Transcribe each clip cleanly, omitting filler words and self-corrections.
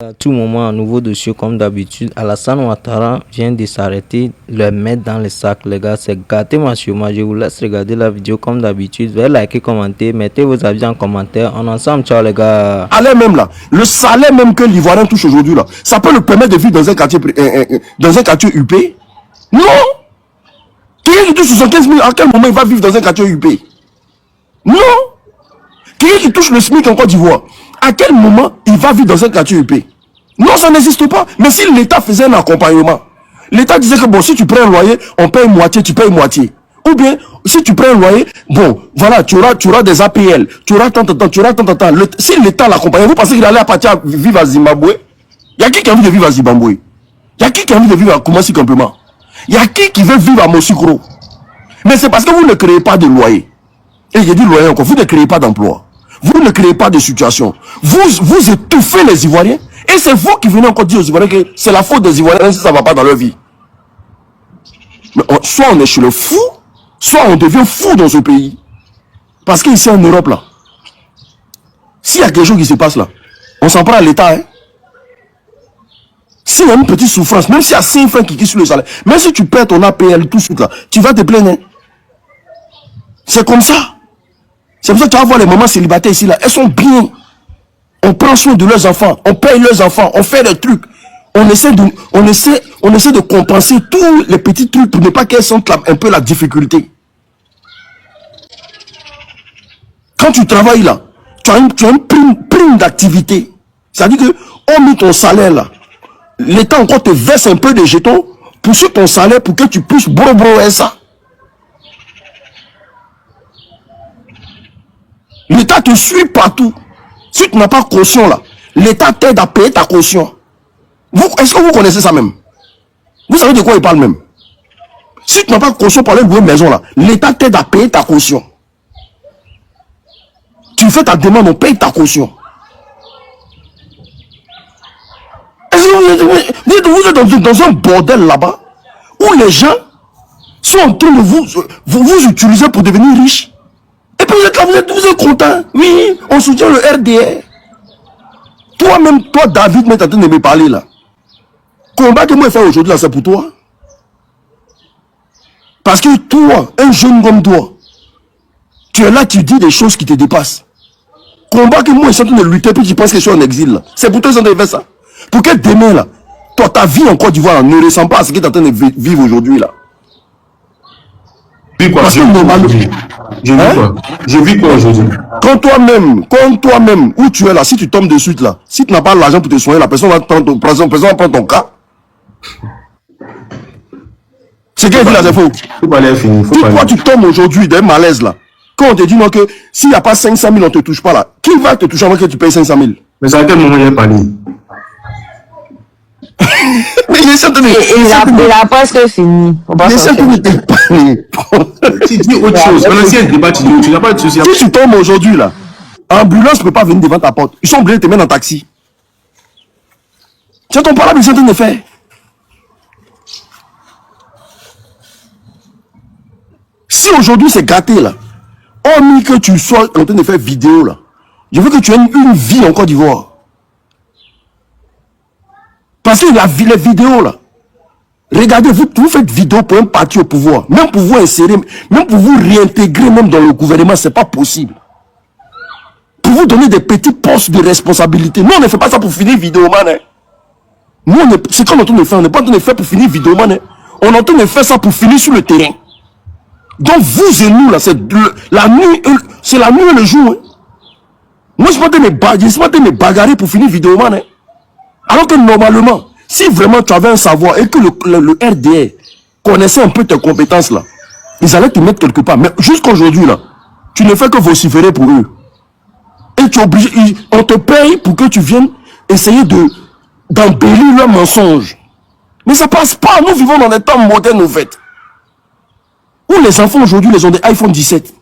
À tout moment, un nouveau dossier comme d'habitude. Alassane Ouattara vient de s'arrêter, le mettre dans le sac. Les gars, c'est gâté moi. Je vous laisse regarder la vidéo comme d'habitude. Veuillez liker, commenter, mettez vos avis en commentaire. On est ensemble, ciao les gars. Allez même là, le salaire même que l'Ivoirien touche aujourd'hui là, ça peut le permettre de vivre dans un quartier UP? Non. Quelqu'un qui touche 75 000, à quel moment il va vivre dans un quartier UP? Non. Quelqu'un qui touche le SMIC en Côte d'Ivoire, à quel moment il va vivre dans un quartier UP? Non, ça n'existe pas. Mais si l'État faisait un accompagnement, l'État disait que bon, si tu prends un loyer, on paye moitié, tu payes moitié. Ou bien, si tu prends un loyer, bon, voilà, tu auras des APL, tu auras tant. Si l'État l'accompagne, vous pensez qu'il allait partir vivre à Zimbabwe? Il y a qui a envie de vivre à Zimbabwe? Il y a qui a envie de vivre à Koumassi Campement? Il y a qui veut vivre à Moussikro? Mais c'est parce que vous ne créez pas de loyer. Et j'ai dit loyer encore, vous ne créez pas d'emploi. Vous ne créez pas de situation. Vous étouffez les Ivoiriens. Et c'est vous qui venez encore dire aux Ivoiriens que c'est la faute des Ivoiriens si ça ne va pas dans leur vie. Mais soit on est chez le fou, soit on devient fou dans ce pays. Parce qu'ici en Europe, là, s'il y a quelque chose qui se passe là, on s'en prend à l'État. Hein? S'il y a une petite souffrance, même s'il y a 5 francs qui quittent sur le salaire, même si tu perds ton APL tout de suite là, tu vas te plaindre. Hein? C'est comme ça. C'est pour ça que tu vas voir les mamans célibataires ici là, elles sont bien. On prend soin de leurs enfants, on paye leurs enfants, on fait des trucs. On essaie de compenser tous les petits trucs pour ne pas qu'elles sentent un peu la difficulté. Quand tu travailles là, tu as une prime d'activité. C'est-à-dire que, on met ton salaire là, l'État encore te verse un peu de jetons pour sur ton salaire pour que tu puisses broyer ça. L'État te suit partout. Si tu n'as pas caution là, l'État t'aide à payer ta caution. Est-ce que vous connaissez ça même? Vous savez de quoi il parle même? Si tu n'as pas caution pour aller louer une maison là, l'État t'aide à payer ta caution. Tu fais ta demande, on paye ta caution. Est-ce que vous êtes dans un bordel là-bas où les gens sont en train de vous utiliser pour devenir riches? Et puis vous êtes là, vous êtes content. Oui, on soutient le RDR. Toi-même, toi David, tu es en train de me parler là. Combat que moi je fais aujourd'hui là, c'est pour toi. Parce que toi, un jeune comme toi, tu es là, tu dis des choses qui te dépassent. Combat que moi je suis en train de lutter, puis tu penses que je suis en exil là. C'est pour toi que je suis en train de faire ça. Pour que demain là, toi, ta vie en Côte d'Ivoire ne ressemble pas à ce que tu es en train de vivre aujourd'hui là. Parce que normalement, je vis quoi aujourd'hui? Quand toi-même, où tu es là, si tu tombes de suite là, si tu n'as pas l'argent pour te soigner, la personne va prendre ton cas. C'est qu'elle dit là, c'est faux. Si toi tu tombes aujourd'hui d'un malaise là, quand on te dit non que s'il n'y a pas 500 000, on ne te touche pas là, qui va te toucher avant que tu payes 500 000? Mais c'est à quel moment il a parlé? Mais il a presque fini. Tu dis autre chose. Tu n'as pas de souci. Si tu tombes aujourd'hui là, ambulance ne peut pas venir devant ta porte. Ils sont obligés de te mettre en taxi. C'est ton parole qu'ils sont en train de faire. Si aujourd'hui c'est gâté là, hormis que tu sois en train de faire vidéo là, je veux que tu aies une vie en Côte d'Ivoire. Parce que les vidéos là, regardez, vous faites vidéo pour un parti au pouvoir, même pour vous insérer, même pour vous réintégrer même dans le gouvernement, c'est pas possible. Pour vous donner des petits postes de responsabilité. Nous on ne fait pas ça pour finir vidéoman. Hein. Nous c'est qu'on est en train de faire, on n'est pas en train de faire pour finir vidéoman. Hein. On est en train de faire ça pour finir sur le terrain. Donc vous et nous là, c'est la nuit et le jour. Hein. Moi je ne suis pas en train de me bagarrer pour finir vidéoman. Hein. Alors que normalement, si vraiment tu avais un savoir et que le RDR connaissait un peu tes compétences là, ils allaient te mettre quelque part. Mais jusqu'aujourd'hui là, tu ne fais que vociférer pour eux. Et tu es obligé, on te paye pour que tu viennes essayer d'embellir leurs mensonges. Mais ça passe pas. Nous vivons dans des temps modernes en fait. Où les enfants aujourd'hui, ils ont des iPhone 17.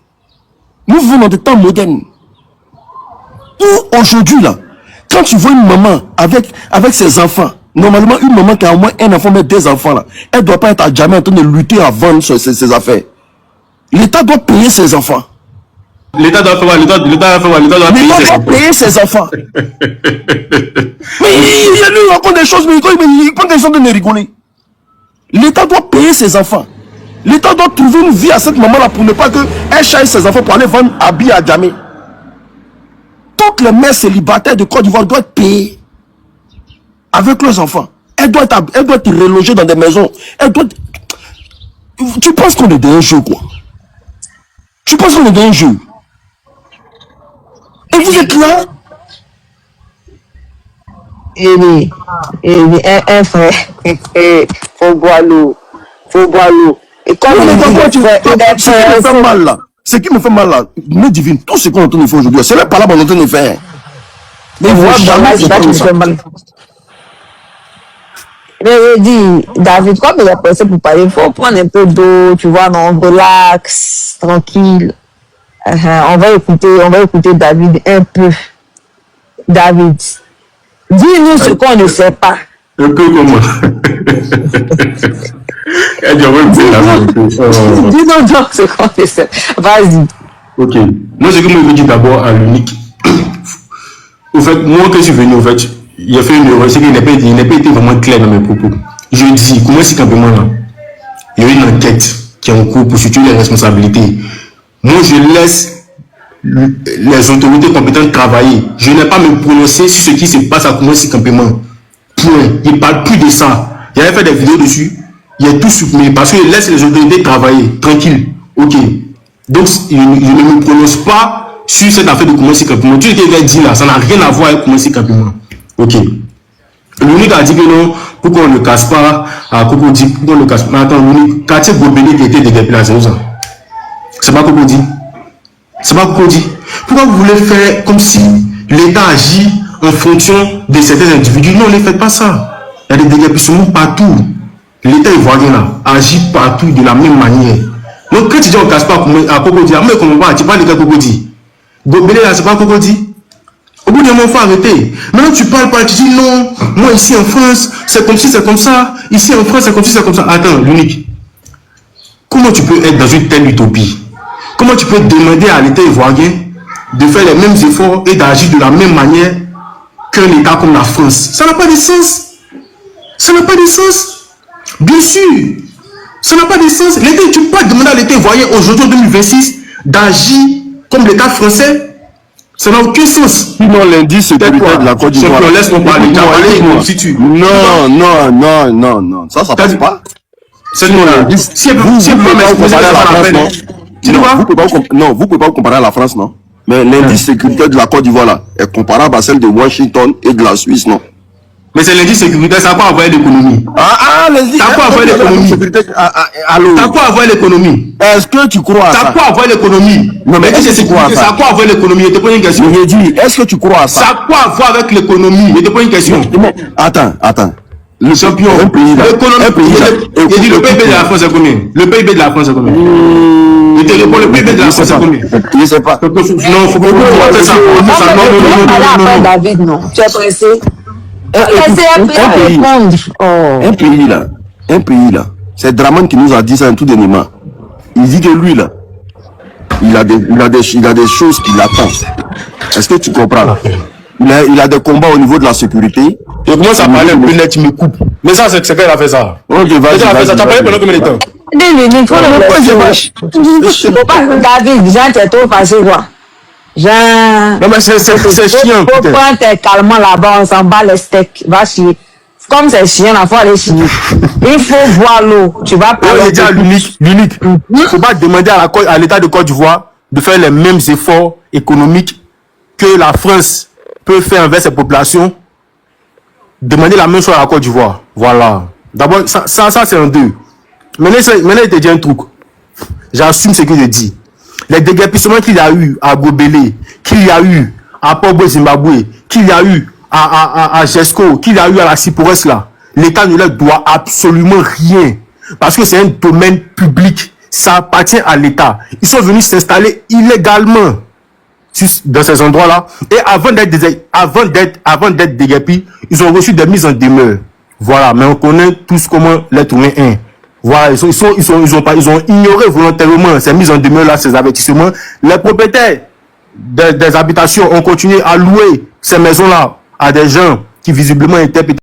Nous vivons dans des temps modernes. Où aujourd'hui là, quand tu vois une maman avec ses enfants, normalement une maman qui a au moins un enfant, mais 2 enfants là, elle ne doit pas être à jamais en train de lutter à vendre ses affaires. L'État doit payer ses enfants. L'État doit faire, l'État doit payer ses enfants. Mais il lui raconte des choses, mais il prend des gens de ne rigoler. L'État doit payer ses enfants. L'État doit trouver une vie à cette maman-là pour ne pas qu'elle chasse ses enfants pour aller vendre habits à Djamé. Toutes les mères célibataires de Côte d'Ivoire doivent être payées avec leurs enfants. Elles doivent être relogées dans des maisons. Tu penses qu'on est dans un jeu, quoi? Tu penses qu'on est dans un jeu? Et vous êtes là? Un frère, faut boire l'eau. Et comme ce qui me fait mal là, me divine, tout ce qu'on est en train de faire aujourd'hui, c'est là par là qu'on est en train de faire. Mais je dis, David, comme il a pensé pour parler, il faut prendre un peu d'eau, tu vois, non, relax, tranquille. On va écouter David un peu. David, dis-nous ce qu'on ne sait pas. Un peu comment? Dis-nous donc ce qu'on ne sait pas. Vas-y. Ok. Moi, ce que je veux dire d'abord à l'unique. Au fait, moi, que je suis venu, au fait, il a fait une erreur, c'est qu'il n'a pas été vraiment clair dans mes propos. Je dis, comment c'est campement là? Il y a une enquête qui est en cours pour situer les responsabilités. Moi, je laisse les autorités compétentes travailler. Je n'ai pas à me prononcer sur ce qui se passe à comment c'est campement. Point. Il ne parle plus de ça. Il avait fait des vidéos dessus. Il est tout supprimé parce qu'il laisse les autorités travailler. Tranquille. Ok. Donc, je ne me prononce pas sur cette affaire de comment c'est campement. Tout ce qu'il avait dit là, ça n'a rien à voir avec comment c'est campement. Ok. L'unique a dit que non, pourquoi on ne casse pas, à Coco dit, pourquoi on ne casse pas. Mais attends, l'unique, quartier Gobelé qui était dégueulé là, c'est où ça? C'est pas Coco dit. C'est pas Coco dit. Pourquoi vous voulez faire comme si l'État agit en fonction de certains individus? Non, ne faites pas ça. Il y a des déguerpissements partout. L'État ivoirien là agit partout de la même manière. Donc quand tu dis on ne casse pas à Coco dit, mais comment pas, tu parles de quel Coco dit? Gobelé là, c'est pas Coco dit. Au bout d'un moment, il faut arrêter. Maintenant, tu parles pas, tu dis non, moi ici en France, c'est comme si c'est comme ça. Ici en France, c'est comme si c'est comme ça. Attends, l'unique. Comment tu peux être dans une telle utopie? Comment tu peux demander à l'État ivoirien de faire les mêmes efforts et d'agir de la même manière qu'un État comme la France? Ça n'a pas de sens. Ça n'a pas de sens. Bien sûr. Ça n'a pas de sens. Tu ne peux pas demander à l'État ivoirien aujourd'hui en 2026 d'agir comme l'État français. Ça n'a aucun sens. Sinon, l'indice sécuritaire de la Côte d'Ivoire. Laisse-moi parler. Non. Ça passe pas. C'est non, l'indice. Si vous pouvez pas comparer à la France, non. Vous pouvez pas comparer à la France, non. Mais l'indice sécuritaire de la Côte d'Ivoire, là, est comparable à celle de Washington et de la Suisse, non. Mais c'est l'indice sécuritaire, ça n'a pas à voir l'économie. L'indice. Ça n'a pas à voir l'économie. Ça n'a pas à voir l'économie. Est-ce que tu crois à ça? Ça n'a pas à voir l'économie. Non, mais est-ce que tu crois à ça? Ça n'a pas à voir l'économie. Je te pose une question. Je dis, est-ce que tu crois à ça? Ça n'a pas à voir avec l'économie. Je te pose une question. Attends. Le champion. Un pays là. Il dit le PIB de la France est combien? Le PIB de la France est combien? Je te réponds, le PIB de la France est combien? Je ne sais pas. Non, il faut pas faire ça. Non. David, non. Tu es pressé. Un pays là, c'est Draman qui nous a dit ça en tout dernièrement. Il dit que lui là, il a des choses qui l'attendent. Est-ce que tu comprends? Il a des combats au niveau de la sécurité. Je commence à parler un peu net, tu me coupes. Mais ça, c'est qu'elle a fait ça. Ok, vas-y. Tu as parlé pendant combien de temps? David, Jean, t'es trop facile, quoi. Jean. Non, mais c'est chiant. Faut prendre tes calmants là-bas, on s'en bat les steaks. Va chier. Comme c'est chiant, il faut aller chier. Il faut voir l'eau. Tu vas parler. J'ai dit à l'unique. Il ne faut pas demander à l'État de Côte d'Ivoire de faire les mêmes efforts économiques que la France peut faire envers ses populations. Demander la même chose à la Côte d'Ivoire. Voilà. D'abord, ça c'est un deux. Maintenant, il te dit un truc. J'assume ce que je dis. Les déguerpissements qu'il y a eu à Gobelé, qu'il y a eu à Port-Boué, Zimbabwe, qu'il y a eu à Gesco, qu'il y a eu à la Cyprus là, l'État ne leur doit absolument rien. Parce que c'est un domaine public. Ça appartient à l'État. Ils sont venus s'installer illégalement dans ces endroits-là. Et avant d'être déguerpis, ils ont reçu des mises en demeure. Voilà. Mais on connaît tous comment l'être humain est. Voilà, ils ont ignoré volontairement ces mises en demeure là, ces avertissements. Les propriétaires des habitations ont continué à louer ces maisons là à des gens qui visiblement étaient